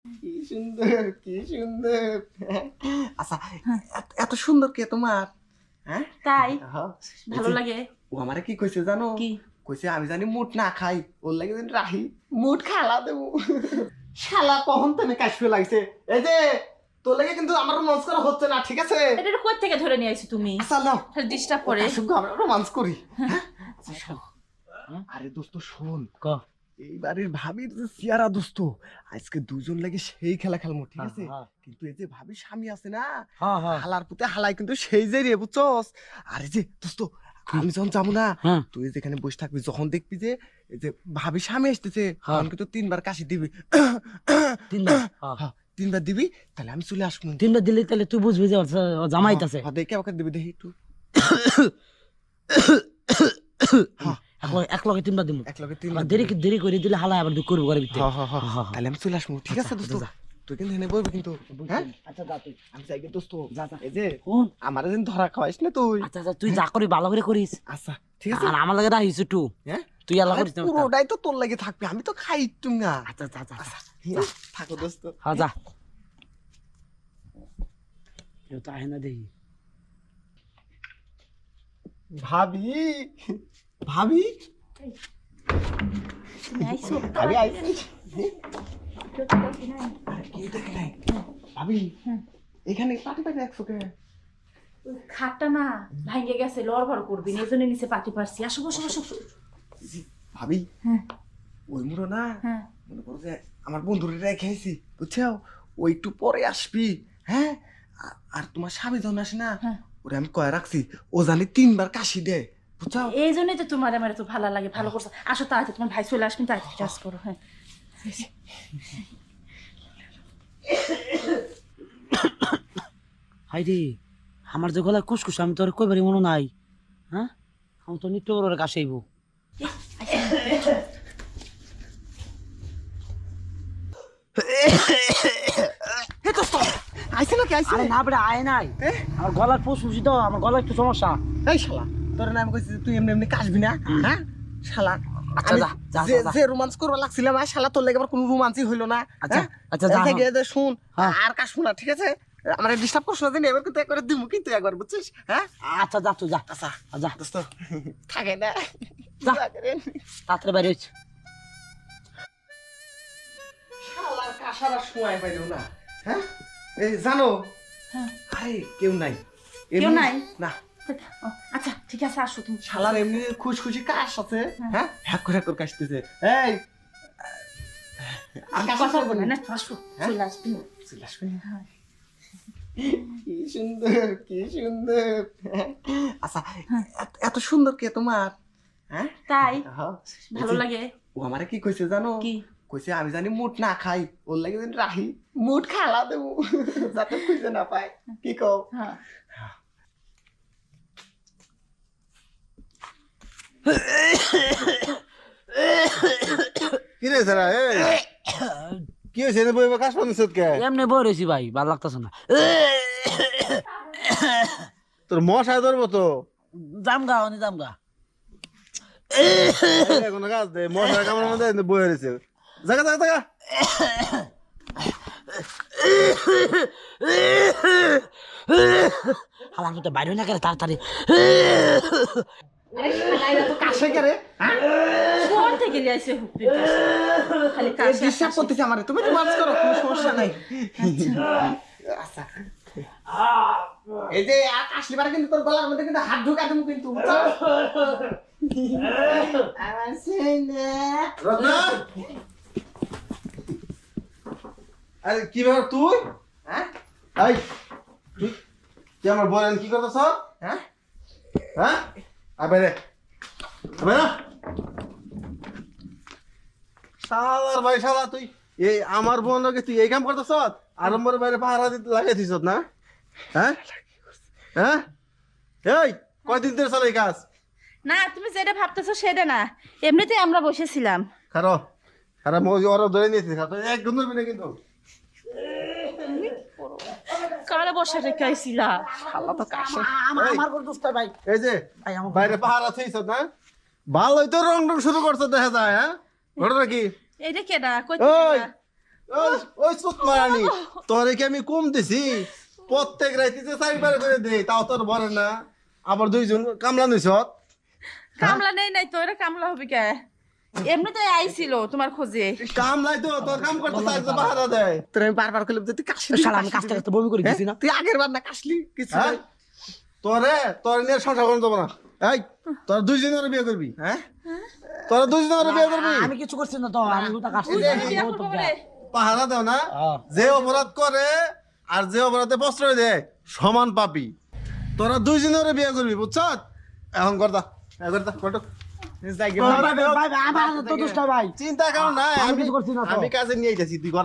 কি সুন্দর কি সুন্দর। আচ্ছা এত সুন্দর কে তোমার? হ্যাঁ তাই হ্যাঁ। ভালো লাগে। ও আমারে কি কইছে জানো? কি কইছে আমি জানি মুট না খাই, ওর লাগে যেন রাহি মুট খালা দেবো। শালা কখন তুমি কাশফে লাগছে। এই যে তোর লাগে কিন্তু আমার রোমান্স করা হচ্ছে না, ঠিক আছে? এটা কই থেকে ধরে নিয়ে আইছো তুমি? আচ্ছা নাও ডিস্টার্ব করে। আমরা রোমান্স করি। হ্যাঁ আচ্ছা, আরে দোস্ত শোন, ক এই বাড়ির ভাবির যে সিয়ারা দোস্ত, আজকে দুজন লাগে সেই খেলা খেলবো, ঠিক আছে? কিন্তু এই যে ভাবি স্বামী আছে না, হালার পুতে হালাই কিন্তু সেই যে রে, বুঝছস? আরে যে দোস্ত আমি যখন যাবো না, তুই যেখানে বসে থাকবি, যখন দেখবি যে এই যে ভাবি স্বামী আসতেছে, তখন কিন্তু 3 বার কাশি দিবি। 3 বার? হ্যাঁ 3 বার দিবি, তাহলে আমি চলে আসবো। 3 বার দিলে তাহলে তুই বুঝবি যে জামাইতাছে। দেখে আমাকে দিবি, দেখি একটু। এক লগে 3 বার দিব। এক লগে 3 বার দেরি করে দিলে হালা আবার দুঃখ করবো ঘরের ভিতরে। তাহলে আমি চলে আসবো, ঠিক আছে দোস্ত? তুই কিন্তু এনে বলবি কিন্তু। হ্যাঁ আচ্ছা যা তুই। আমি চাই দোস্ত, যা। এই যে কোন? আমার যেন ধরা খাওয়াইস না তুই। আচ্ছা তুই যা করি ভালো করে করিস। আচ্ছা ঠিক আছে। আর আমার লাগে রাখিস একটু। হ্যাঁ তুই আল্লাহ করিস না। পুরোটাই তো তোর লাগে থাকবে, আমি তো খাই একটু না। আচ্ছা যা। থাকো দোস্ত। হ্যাঁ যা। কেউ তো আহে না দেখি। ভাবি ভাবি তুমি আইছো? ভাবি আইছি। আরে কি দেখে নাই ভাবি, এখানে পাটি পাটি রাখছো কে? খাটটা না ভাঙে গেছে, লড়বড় করবি না, এজন্য নিচে পাটি পারছি। আসো বসো বসো। ভাবি হ্যাঁ ওই মুড়ো না, হ্যাঁ মনে করো যে আমার বন্ধুরে রেখে আইছি, বুঝছো? ওই একটু পরে আসবি। হ্যাঁ আর তোমার স্বামী যখন আসে না, ওরে আমি কয়ে রাখছি, ও জানি 3 বার কাশি দেয়, বুঝছো? এই জন্যই তো তোমার আমার তো ভালো লাগে, ভালো করছো। আসো তাড়াতাড়ি, তোমার ভাই চলে আসবেন, তাড়াতাড়ি কাজ করো। হ্যাঁ হাই রে, আমার যে গলায় কুসকুস, আমি তোর কইবারই মনে নাই। হ্যাঁ আমি তো নিত্য বড় কাছে আইব। আইছে নাকি? আইছে? আরে না বেটা আয় নাই, আমার গলার ফুসফুসি তো, আমার গলার একটু সমস্যা। এই শালা, তোর না আমি কইছি যে তুই এমনি এমনি কাশবি না। হ্যাঁ শালা, আচ্ছা, আমি যা। যে রোমান্স করবা লাগছিলাম, আর শালা তোর লাগে আবার কোনো রোমান্সই হইলো না। আচ্ছা, হ্যাঁ? আচ্ছা, যা, এই যে শুন, হ্যাঁ। আর কাশবো না, ঠিক আছে? আমার ডিস্টার্ব করছ না, দিন এবার কিন্তু একবার দিমু কিন্তু, একবার বুঝছিস? হ্যাঁ আচ্ছা যা তুই যা। আচ্ছা যা দোস্ত, থাকে না যা। যা করেন। তাড়াতাড়ি বাইরে হইছে। শালার কাশার আর সময় পাইলো না। হ্যাঁ এই জানো, হ্যাঁ আরে কেউ নাই। কেউ এমনি- নাই? না, ও, আচ্ছা ঠিক আছে, আসো তুমি। শালার এমনি খুশখুশি কাশ আছে। হ্যাঁ হ্যাক করে কাশতেছে। এই আর কাশ কথা আছে বলে না? না, আসো চলে আসবি। চলে আসবে। কি সুন্দর কি সুন্দর। আচ্ছা এত সুন্দর কে তোমার? হ্যাঁ তাই হ্যাঁ। ভালো লাগে। ও আমারে কি কইছে জানো? কি? কইছে আমি জানি মুট না খাই, ওর লাগে যেন রাহি মুট খালা দেবো, যাতে খুঁজে না পায়। কি কও? হ্যাঁ কি রে সারা কি হয়েছে রে বইবা কাশ পানিস কে? এমনি বই রয়েছি ভাই, ভালো লাগতেছে না। তোর মশায় ধরবো তো জামগা অনি জামগা। কোনো কাজ দে মশার কামড়ের মধ্যে বই রয়েছে। জায়গা জায়গা জায়গা হালার মতো বাইরে না করে তাড়াতাড়ি। কাশে কে রে? কোন থেকে লিয়েছে হুপড়ি কাশি? খালি কাশি ডিস্টার্ব করতেছে আমারে, তুমি রোমান্স করো, কোনো সমস্যা নাই। আচ্ছা এই যে কাশলি পারে কিন্তু তোর গলার মধ্যে কিন্তু হাত ঢুকা দেবো কিন্তু, বুঝছো? আমার সেনা রত্না আরে কি ব্যাপার তুই? হ্যাঁ এই তুই কি আমার বলেন কি করতেছ? হ্যাঁ হ্যাঁ আবে রে আবে না শালার ভাই শালা তুই এই আমার বোন লগে তুই এই কাম করতেছ? আরম্বর বাইরে পাহারা দিতে লাগাইছিস না? হ্যাঁ হ্যাঁ এই কয়দিন ধরে চলে এই কাজ? না, তুমি যেটা ভাবতেছো সেটা না, এমনিতেই আমরা বসেছিলাম। খারো খারাপ ওরা ধরে নিয়েছিস একদম ধরবি না কিন্তু। কারে বসে রেখে আইছিলা? শালা তো কাশে। আমার কোন দোস্ত ভাই? এই যে ভাই আমার বাইরে পাহারা থইছ না, ভালোই তো রং রং শুরু করছো দেখা যায়। হ্যাঁ ঘটনা কি? এইটা কেডা? কই ওই ওই সুত মারানি তোরে কি আমি কম দিছি প্রত্যেক রাইতে 4 করে দেই তাও তোর ভরে না আবার দুইজন কামলা নিছত কামলা নেই নাই তো এটা কামলা হবে কে এমনিতেই আইছিল তোমার খোঁজে কামলাই তো তোর কাম করতে চাইছে পাহারা দেয় তোর আমি বারবার করলাম যে তুই কাশলি শালা আমি কাজটা করতে বমি করে দিছি না তুই আগের বার না কাশলি কিছু হ্যাঁ নাই। তোর নিয়ে সংসার করতে যাবো না এই তোর দুইজনের বিয়ে করবি হ্যাঁ তোর দুইজনের বিয়ে করবি আমি কিছু করছি না তো আমি ওটা কাটছি বিয়া করবো বলে পাহারা দাও না যে অপরাধ করে আর যে অপরাধে প্রশ্রয় দেয় সমান পাপি তোরা দুইজনের বিয়ে করবি বুঝছ এখন করতা করতো যাই গে ভাই ভাই আমার তো দুষ্ট ভাই চিন্তা কারণ নাই আমি কিছু করছি না তো। আমি কাজে নিয়ে যাচ্ছি তুই কর